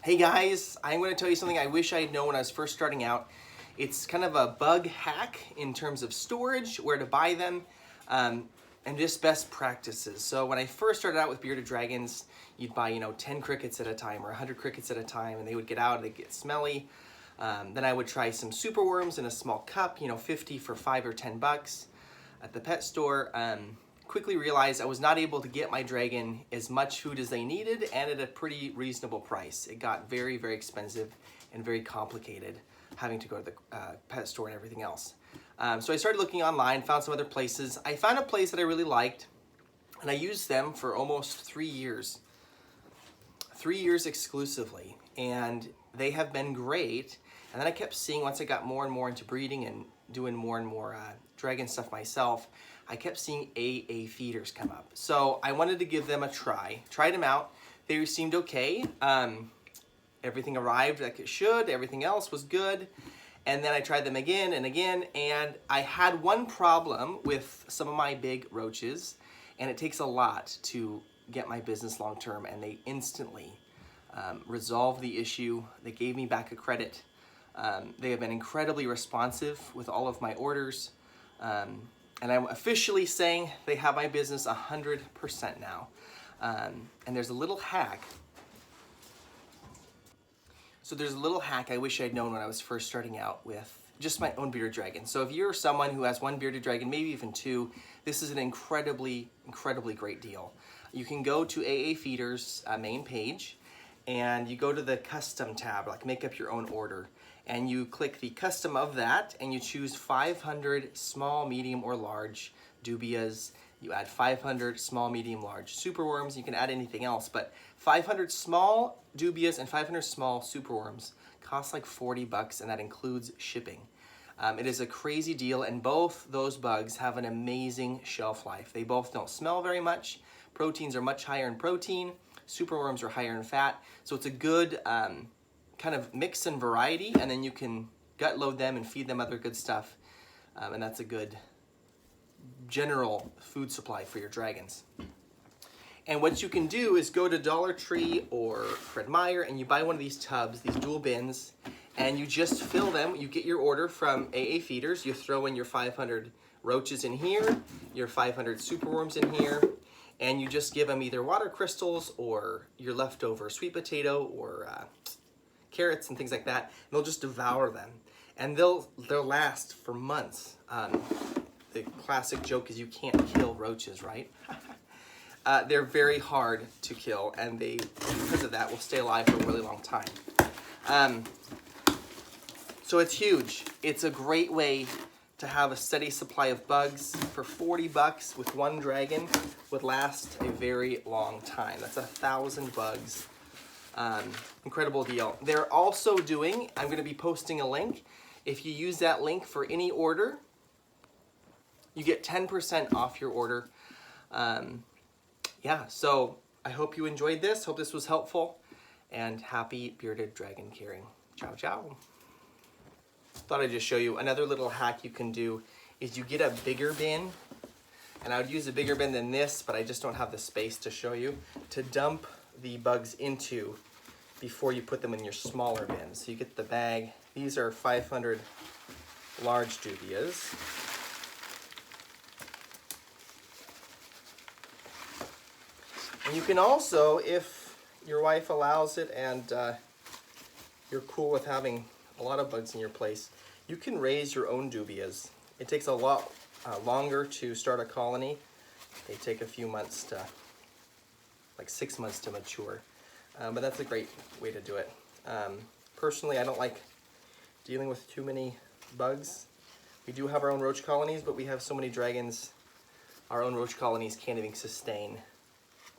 Hey guys, I'm going to tell you something I wish I had known when I was first starting out. It's kind of a bug hack in terms of storage, where to buy them, and just best practices. So when I first started out with bearded dragons, you'd buy 10 crickets at a time or 100 crickets at a time, and they would get out, they'd get smelly. Then I would try some super worms in a small cup, 50 for $5 or $10 at the pet store. Quickly realized I was not able to get my dragon as much food as they needed and at a pretty reasonable price. It got very, very expensive and very complicated having to go to the pet store and everything else. So I started looking online, found some other places. I found a place that I really liked, and I used them for almost 3 years. 3 years exclusively, and they have been great. And then I kept seeing, once I got more and more into breeding and doing more and more dragon stuff myself, I kept seeing AA feeders come up. So I wanted to give them a try. Tried them out. They seemed okay. Everything arrived like it should. Everything else was good. And then I tried them again and again, and I had one problem with some of my big roaches, and it takes a lot to get my business long term, and they instantly resolved the issue. They gave me back a credit. They have been incredibly responsive with all of my orders. And I'm officially saying they have my business 100% now. And there's a little hack. So there's a little hack I wish I'd known when I was first starting out with just my own bearded dragon. So if you're someone who has one bearded dragon, maybe even two, this is an incredibly, incredibly great deal. You can go to AA Feeders main page, and you go to the custom tab, like make up your own order. And you click the custom of that, and you choose 500 small, medium, or large dubias. You add 500 small, medium, large superworms. You can add anything else, but 500 small dubias and 500 small superworms cost like $40, and that includes shipping. It is a crazy deal, and both those bugs have an amazing shelf life. They both don't smell very much. Proteins are much higher in protein. Superworms are higher in fat. So it's a good kind of mix and variety, and then you can gut load them and feed them other good stuff, and that's a good general food supply for your dragons. And what you can do is go to Dollar Tree or Fred Meyer, and you buy one of these tubs, these dual bins, and you just fill them. You get your order from AA Feeders. You throw in your 500 roaches in here, your 500 superworms in here, and you just give them either water crystals or your leftover sweet potato or carrots and things like that, and they'll just devour them, and they'll last for months. The classic joke is you can't kill roaches, right? They're very hard to kill, and they, because of that, will stay alive for a really long time. So it's huge. It's a great way to have a steady supply of bugs for $40 with one dragon would last a very long time. That's 1,000 bugs. Incredible deal. They're also doing, I'm going to be posting a link. If you use that link for any order, you get 10% off your order. Yeah, so I hope you enjoyed this. Hope this was helpful. And happy bearded dragon caring. Ciao, ciao. Thought I'd just show you another little hack you can do is you get a bigger bin. And I would use a bigger bin than this, but I just don't have the space to show you, to dump the bugs into before you put them in your smaller bin. So you get the bag. These are 500 large dubias. And you can also, if your wife allows it and you're cool with having a lot of bugs in your place, you can raise your own dubias. It takes a lot longer to start a colony. They take a few months to, like 6 months to mature. But that's a great way to do it. Personally, I don't like dealing with too many bugs. We do have our own roach colonies, but we have so many dragons, our own roach colonies can't even sustain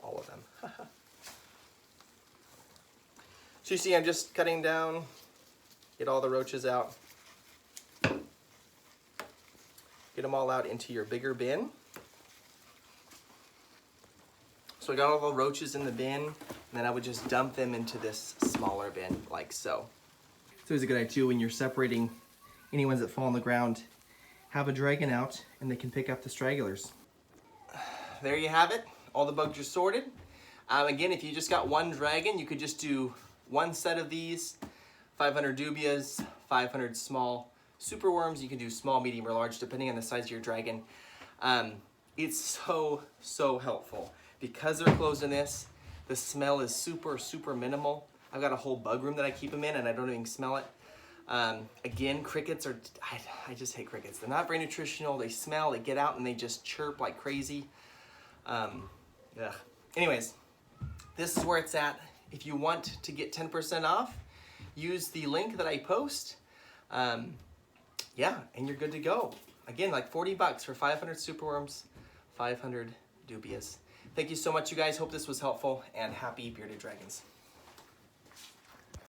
all of them. So you see, I'm just cutting down, get all the roaches out. Get them all out into your bigger bin. So I got all the roaches in the bin, and then I would just dump them into this smaller bin, like so. It's always a good idea when you're separating any ones that fall on the ground, have a dragon out, and they can pick up the stragglers. There you have it. All the bugs are sorted. Again, if you just got one dragon, you could just do one set of these, 500 dubias, 500 small superworms. You can do small, medium, or large depending on the size of your dragon. It's so helpful. Because they're closed in this, the smell is super minimal. I've got a whole bug room that I keep them in and I don't even smell it. Again, crickets are, I just hate crickets. They're not very nutritional. They smell, they get out and they just chirp like crazy. Anyways, this is where it's at. If you want to get 10% off, use the link that I post. Yeah, and you're good to go. Again, like 40 bucks for 500 superworms, 500 dubias. Thank you so much, you guys. Hope this was helpful, and happy bearded dragons.